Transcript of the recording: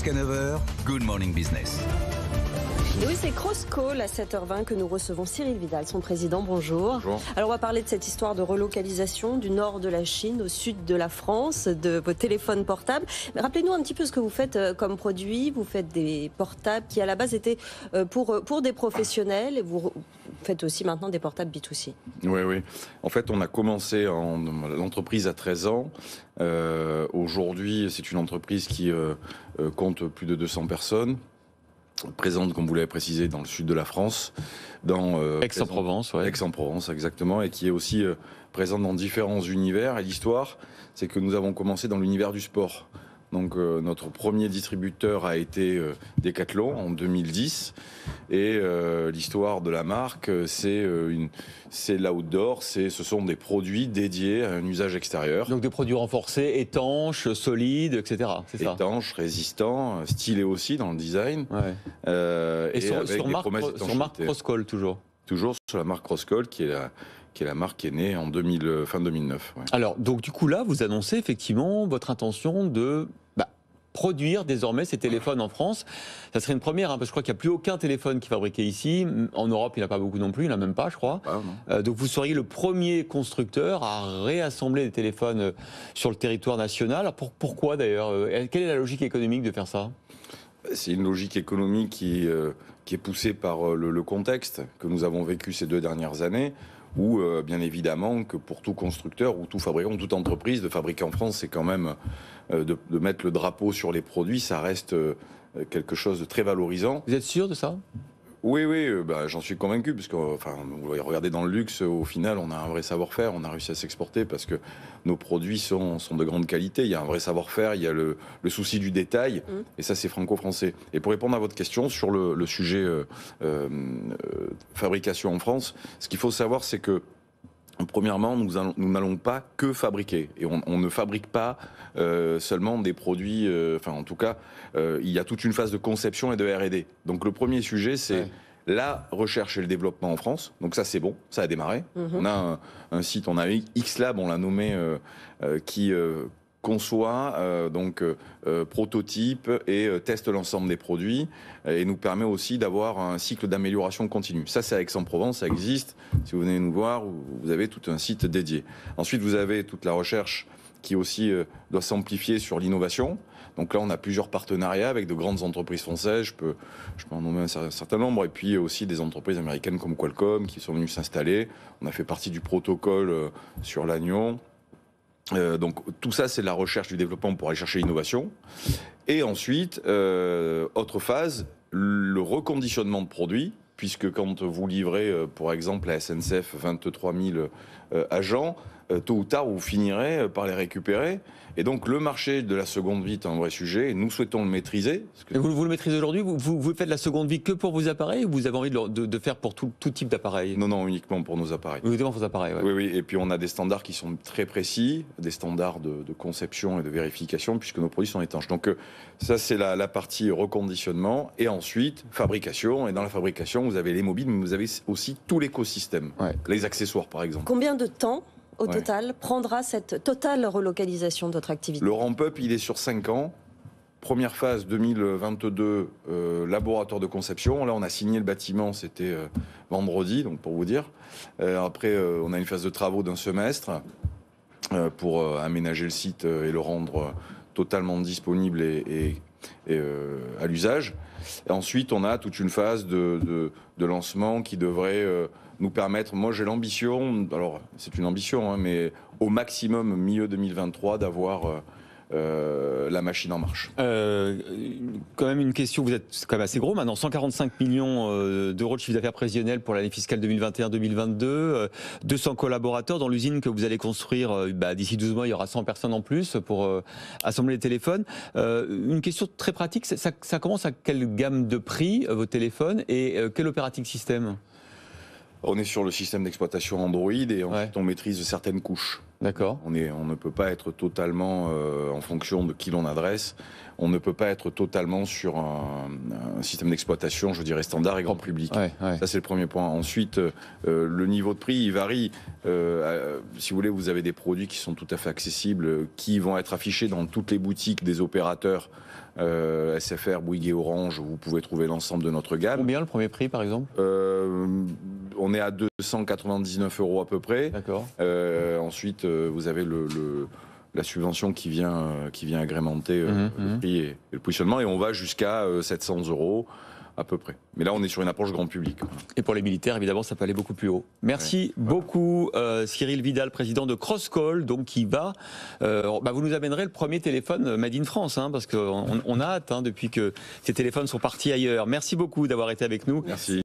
Jusqu'à 9h, Good Morning Business. Et oui, c'est Crosscall à 7h20 que nous recevons Cyril Vidal, son président. Bonjour. Bonjour. Alors, on va parler de cette histoire de relocalisation du nord de la Chine au sud de la France, de vos téléphones portables. Mais rappelez-nous un petit peu ce que vous faites comme produit. Vous faites des portables qui, à la base, étaient pour des professionnels. Et vous faites aussi maintenant des portables B2C. Oui. En fait, on a commencé l'entreprise à 13 ans. Aujourd'hui, c'est une entreprise qui compte plus de 200 personnes. Présente, comme vous l'avez précisé, dans le sud de la France, dans Aix-en-Provence, ouais. Aix-en-Provence, exactement, et qui est aussi présente dans différents univers. Et l'histoire, c'est que nous avons commencé dans l'univers du sport. Donc notre premier distributeur a été Decathlon en 2010, et l'histoire de la marque, c'est l'outdoor, ce sont des produits dédiés à un usage extérieur. Donc des produits renforcés, étanches, solides, etc. C'est ça. Étanches, résistants, stylés aussi dans le design. Ouais. Et sur marque Crosscall toujours. Toujours sur la marque Crosscall qui est la marque qui est née en fin 2009. Ouais. Alors, donc du coup là, vous annoncez effectivement votre intention de produire désormais ces téléphones en France. Ça serait une première, parce que je crois qu'il n'y a plus aucun téléphone qui est fabriqué ici. En Europe, il n'y en a pas beaucoup non plus, il n'y en a même pas, je crois. Donc vous seriez le premier constructeur à réassembler des téléphones sur le territoire national. Alors, pourquoi d'ailleurs? Quelle est la logique économique de faire ça? C'est une logique économique qui est poussée par le contexte que nous avons vécu ces 2 dernières années, où bien évidemment que pour tout constructeur ou tout fabricant, toute entreprise, de fabriquer en France, c'est quand même de mettre le drapeau sur les produits, ça reste quelque chose de très valorisant. Vous êtes sûr de ça? Oui, j'en suis convaincu, parce que vous regardez dans le luxe, au final, on a un vrai savoir-faire, on a réussi à s'exporter parce que nos produits sont de grande qualité. Il y a un vrai savoir-faire, il y a le souci du détail, et ça, c'est franco-français. Et pour répondre à votre question sur le sujet fabrication en France, ce qu'il faut savoir, c'est que premièrement, nous n'allons pas que fabriquer, et on ne fabrique pas seulement des produits. En tout cas, il y a toute une phase de conception et de R&D. Donc le premier sujet, c'est la recherche et le développement en France. Donc ça, c'est bon, ça a démarré. On a un site, on a X-Lab, on l'a nommé, qui conçoit prototype et teste l'ensemble des produits, et nous permet aussi d'avoir un cycle d'amélioration continue. Ça, c'est à Aix-en-Provence, ça existe. Si vous venez nous voir, vous avez tout un site dédié. Ensuite, vous avez toute la recherche qui aussi doit s'amplifier sur l'innovation. Donc là, on a plusieurs partenariats avec de grandes entreprises françaises, je peux en nommer un certain nombre, et puis aussi des entreprises américaines comme Qualcomm qui sont venues s'installer. On a fait partie du protocole sur Lannion. Donc tout ça, c'est de la recherche du développement pour aller chercher l'innovation. Et ensuite, autre phase, le reconditionnement de produits, puisque quand vous livrez, pour exemple, à SNCF 23 000 agents, tôt ou tard, vous finirez par les récupérer. Et donc, le marché de la seconde vie est un vrai sujet, et nous souhaitons le maîtriser. Et vous le maîtrisez aujourd'hui? Vous faites la seconde vie que pour vos appareils, ou vous avez envie de faire pour tout type d'appareil? Non, uniquement pour nos appareils. Uniquement pour vos appareils, ouais. Oui. Et puis, on a des standards qui sont très précis, des standards de conception et de vérification, puisque nos produits sont étanches. Donc, ça, c'est la partie reconditionnement. Et ensuite, fabrication. Et dans la fabrication, vous avez les mobiles, mais vous avez aussi tout l'écosystème. Les accessoires, par exemple. Combien de temps au total prendra cette totale relocalisation de votre activité? Le ramp-up, il est sur 5 ans. Première phase 2022, laboratoire de conception. Là, on a signé le bâtiment, c'était vendredi, donc pour vous dire. Après, on a une phase de travaux d'un semestre pour aménager le site et le rendre totalement disponible et à l'usage. Et ensuite, on a toute une phase de lancement qui devrait nous permettre, moi j'ai l'ambition, alors c'est une ambition, mais au maximum milieu 2023 d'avoir la machine en marche. Quand même une question, vous êtes quand même assez gros maintenant, 145 millions d'euros de chiffre d'affaires prévisionnel pour l'année fiscale 2021-2022, 200 collaborateurs dans l'usine que vous allez construire d'ici 12 mois, il y aura 100 personnes en plus pour assembler les téléphones. Une question très pratique, ça commence à quelle gamme de prix vos téléphones et quel operating system? On est sur le système d'exploitation Android et ensuite on maîtrise certaines couches. D'accord. On ne peut pas être totalement, en fonction de qui l'on adresse, on ne peut pas être totalement sur un système d'exploitation, je dirais, standard et grand public. Ça, c'est le premier point. Ensuite, le niveau de prix, il varie. Si vous voulez, vous avez des produits qui sont tout à fait accessibles, qui vont être affichés dans toutes les boutiques des opérateurs SFR, Bouygues et Orange, où vous pouvez trouver l'ensemble de notre gamme. Combien le premier prix, par exemple? On est à 299 € à peu près. D'accord. Ensuite, vous avez la subvention qui vient agrémenter le prix et le positionnement, et on va jusqu'à 700 € à peu près. Mais là, on est sur une approche grand public. Et pour les militaires, évidemment, ça peut aller beaucoup plus haut. Merci beaucoup, Cyril Vidal, président de Crosscall, donc qui va... vous nous amènerez le premier téléphone Made in France, parce qu'on a hâte depuis que ces téléphones sont partis ailleurs. Merci beaucoup d'avoir été avec nous. Merci.